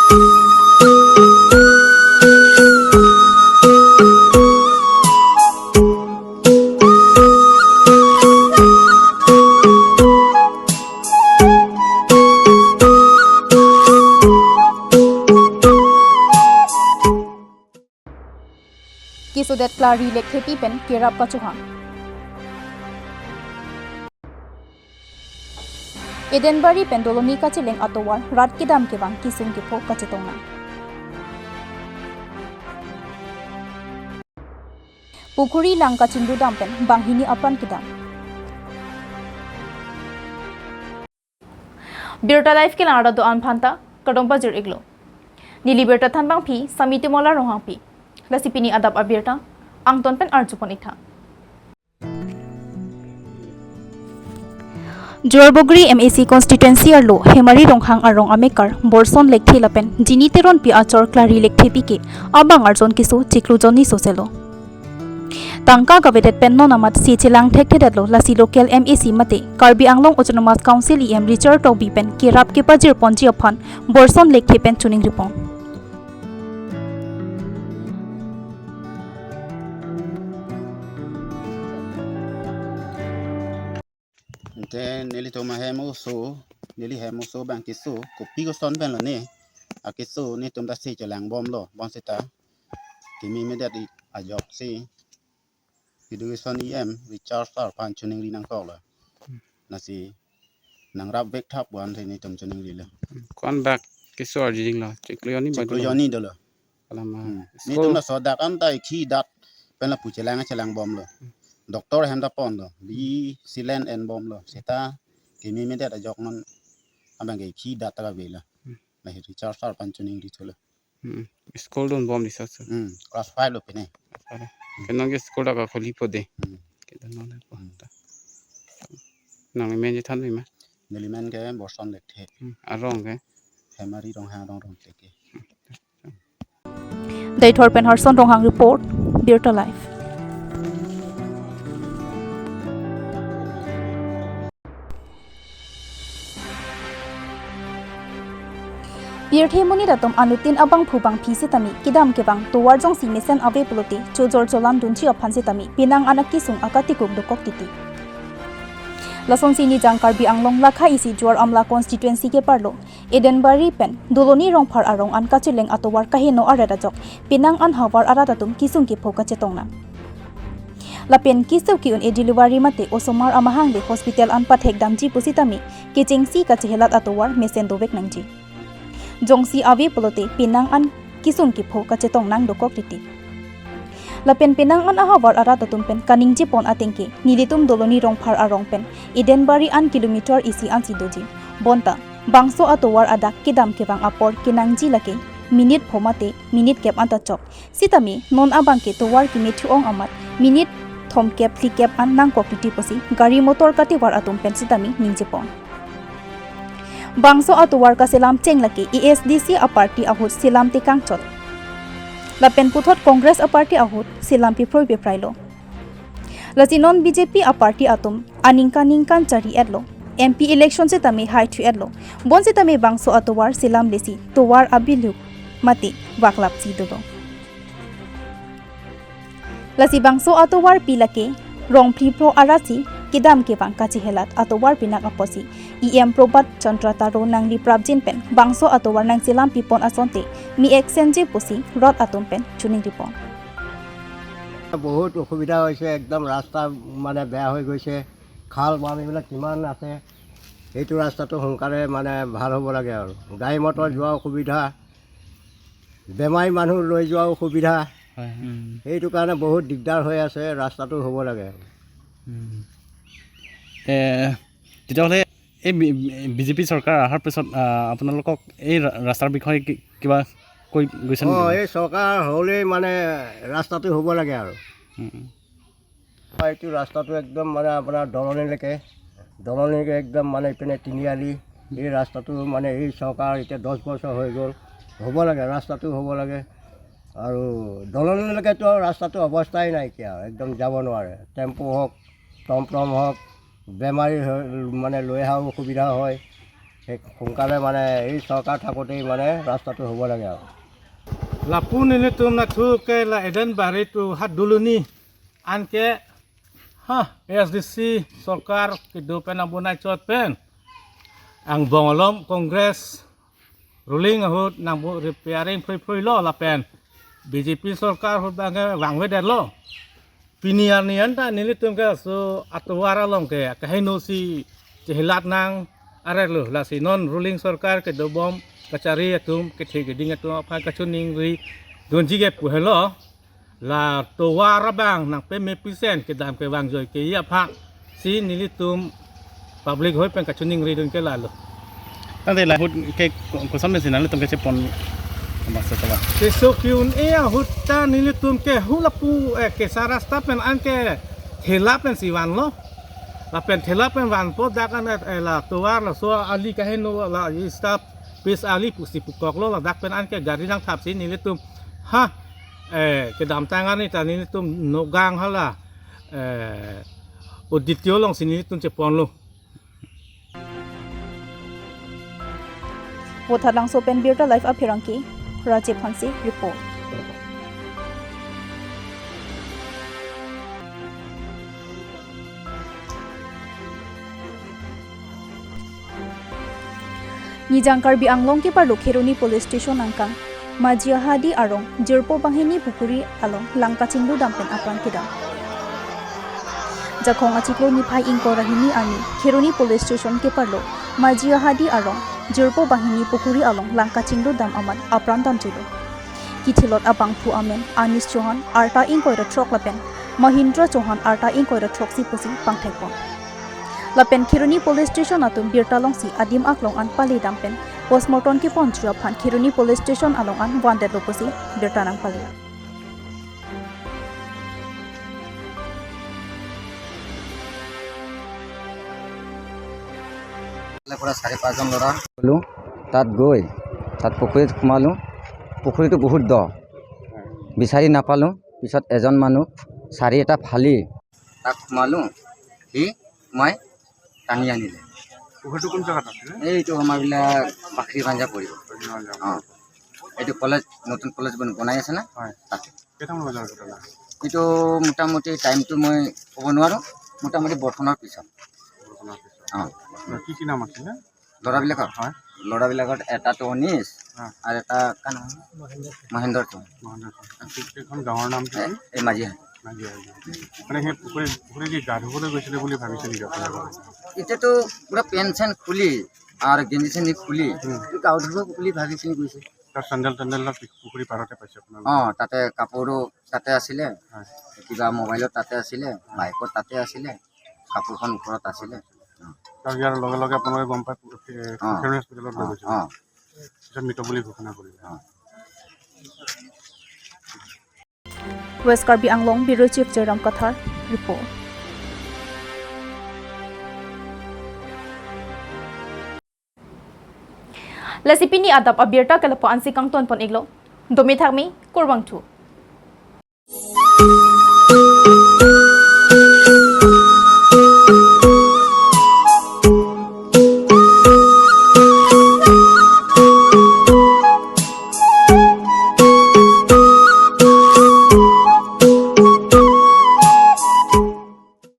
Kisudet klari lek thepi pen kirap kachuhang. Edenbari pendoloni kachileng atowar rat kidam kibang kisung kipo kachitongna. Pukuri lang kachindu dampen banghini apan kidam. Birta life ke lada do anphanta kadompa jir iglo. Nili birta thanbang phi samiti mola rohang phi. Lasipini adap abirta angton pen arjupon itha. Jorbogri MAC constituency arlo Hemari ronghang arong amekar Borson lekthi lapen jiniteron pi achor klari lekthi pike abang arjon kisu chiklu joni soselo. Tangka gavedet penno namat si chilang thekthedlo lasi local MAC mate Karbi Anglong Autonomous Council EM Richard Tobi pen kirap ke pajir ponji aphan Borson lekthi pen tuning ripon. Neli to mahemo so neli hemo so bang kiso kopi ko son ben lo ne akiso ni tum da si chelang bom lo bon sita kimi me dat a jok si pidu son em Richard star pan chuning ri nang ko lo na si nang rap vek thap wan thai ni tum chuning ri lo kon bak kiso arjing lo chiklioni ba ko joni do lo alama ni tum da so dak an dai khi dat pen la pu chelang bom lo Doktor henda pon lo bi silen en bom lo sita kimi me dat a jok non abang ge khi dat ta vela na hi Richard star pan chuning ri cholo school don bom disa so class 5 lo pene kenong ge school da kholi pode ke dan na po ta nang men je than ma nelimen ke Borson lek the arong ge Hemari rong ha rong teke Daitor pen Harson ronghang report Birta Life. Birthe muni datum anutin abang phubang phisi tami kidam kebang towar jong simesen ave plote chojor cholan dunchi aphansi tami pinang anaki sung akati kuk dokok titi lason sini jang Karbi Anglong lakha isi jor amla constituency ke parlo Edenbari pen doloni rong phar arong an kachileng atowar kahino arada jok pinang an hawar arada tum kisung ki phoka chetongna lapen kisu ki un e delivery mate osomar amahang le hospital an pathek damji pusitami kiching si kachehelat atowar mesen dobek nangji Jongsi avi polote pinang an kisung ki pho kachetong nang dokok titi lapen pinang an ahawar ara tumpen kaning jipon atengke nilitum doloni rong phar arong pen Edenbari an kilometer isi an sidoji bonta bangso atowar adak kidam kebang apor kinangji lake minute phomate minute kep anta chok sitami non abangke towar ki methuong amat minute thom kep thli kep an nang kok titi posi gari motor kati war atum pen sitami ningjipon Bangso atowar ka silam cheng laki ESDC a party ahut silam ti kangchot lapen puthot Congress a party ahut silam pi proi beprailo lajinon BJP a party atum aningkan chari edlo MP election se tami hai thu edlo bon se tami bangso atowar silam lesi towar abilu mati waklap si dodo lasi bangso atowar pilake rong phri pro arasi kidam ke bang kachi helat atowar pinak aposi EM probat chandra taro nang li prabjin pen bangso atowar nang silam pipon asonte mi exchange posi rot atom pen chuning ripon বহুত অসুবিধা হৈছে একদম ৰাস্তা মানে বেয়া হৈ গৈছে খাল বাম এইবিলাক কিমান আছে এইটো ৰাস্তাটো সোনকালে মানে ভাল হ'ব লাগে আৰু গাড়ী মটৰ যোৱা অসুবিধা বেমাৰী মানুহ লৈ যোৱা অসুবিধা এইটো কাৰণে বহুত দিগদাৰ হৈ আছে ৰাস্তাটো হ'ব লাগে তেতিয়াহ'লে এই বিজেপি চৰকাৰ অহাৰ পিছত আপোনালোকক এই ৰাস্তাৰ বিষয়ে কিবা কৈ গৈছে এই চৰকাৰ হ'লেই মানে ৰাস্তাটো হ'ব লাগে আৰু এইটো ৰাস্তাটো একদম মানে আপোনাৰ দলনিলৈকে একদম মানে ইপিনে তিনিআলি এই ৰাস্তাটো মানে এই চৰকাৰ এতিয়া 10 বছৰ হৈ গ'ল হ'ব লাগে ৰাস্তাটো হ'ব লাগে আৰু দলনিলৈকেতো ৰাস্তাটো অৱস্থাই নাইকিয়া একদম যাব নোৱাৰে টেম্পু হওক টমটম হওক বেমাৰী মানে লৈ অহা অসুবিধা হয় সেই সোনকালে মানে এই চৰকাৰ থাকোঁতেই মানে ৰাস্তাটো হ'ব লাগে আৰু Lapun ini tu nak tu ke la eden bari tu hat dulu ni anke SDC Sarkar kehidupan abunai cot pen ang bongolom Kongres ruling ahut nang bu repairing free lo la pen BJP Sarkar hut bang wang wedan lo pinian nian ta nili tum ke so atwara long ke kahino si jehilat nang are lo la si non ruling Sarkar ke dobom kacari atum kethi geding atum apa kacuning ri donji ge puhelo la towara bang nang pe me pisen ke dam ke wang joy ke ya phak si nilitum public hoi pen kacuning ri don ke la lo ตั้งแต่หลายพูดแค่กุศลเป็นสิ่งนั้นเลยต้องแค่จะปนมาสักวัน ke so kiun e hutta nilitum ke hulapu ke sarasta pen an ke thela pen siwan lo la pen thela pen wan po dakan la towar la so ali kaheno la stop Pis ali pusi pukok lo la dak pen an ke gari nang thap si nilitum ke dam tangan ni ta nilitum nogang hala auditio long sini nilitum cepon lo Wothat lang so pen birta live appearance ki Rajiv Hansi report. Nijang Karbi Anglong ki parlo Kheroni police station angkang Majia Hadi arong Jirpo Banghini Pukuri along Langkachingdu dampen apran kidam Jakhong achiklo ni phai ingko rahini ani Kheroni police station ki parlo Majia Hadi arong Jirpo Banghini Pukuri along Langkachingdu dam aman apran dam chilo Kitilot abang pu amen Anis Chauhan arta ingko ra trok lapen Mahindra Chauhan arta ingko ra trok si pusi pangthekpon Lapen Kheroni police station atum birta longsi adim aklong an pali dampen postmortem ki ponchua phan Kheroni police station along an wanted loposi birta nang pali পৰা 5.5জন ল'ৰা গ'লো তাত গৈ তাত পুখুৰীত সোমালোঁ পুখুৰীটো বহুত দ বিচাৰি নাপালোঁ পিছত এজন মানুহ চাৰি এটা ফালি তাক সোমালোঁ সি সোমাই টানি আনিলে পুখুৰীটো কোন জাগাত আছে এইটো আমাৰবিলাক বাখৰি ভাঞ্জা পৰিব অঁ এইটো কলেজ নতুন কলেজ বনাই আছে না তাতে কেইটামান বজাৰ ঘটনা এইটো মোটামুটি টাইমটো মই ক'ব নোৱাৰোঁ মোটামুটি বৰষুণৰ পিছত অঁ কি কি নাম আছিলে ল'ৰাবিলাকৰ হয় ল'ৰাবিলাকৰ এটাটো অনিশ আৰু এটা কাৰ নাম মহেন্দ্ৰ চৌন এইখন গাঁৱৰ নাম কি এই মাঝি মানে সেই পুখুৰী কি গা ধুবলৈ গৈছিলে বুলি ভাবিছে নেকি আপোনালোকে এতিয়াতো পুৰা পেণ্ট চেণ্ট খুলি আৰু গেঞ্জি চেঞ্জি খুলি গা ধুব বুলি ভাবি চিনি গৈছে তাৰ চেণ্ডেল পুখুৰী পাৰতে পাইছে আপোনালোকে অঁ তাতে কাপোৰো তাতে আছিলে কিবা মোবাইলত তাতে আছিলে বাইকত তাতে আছিলে কাপোৰখন ওপৰত আছিলে তাৰ ইয়াৰ লগে লগে আপোনালোকে গম পাই Kheroni হস্পিটেলত লৈ গৈছে অঁ পিছত মৃত বুলি ঘোষণা কৰিলে West Karbi Anglong Bureau Chief Jairam Kathar report Lasipini adap abirta kalapo ansi kang ton pon iglo domi thakmi kurbang thu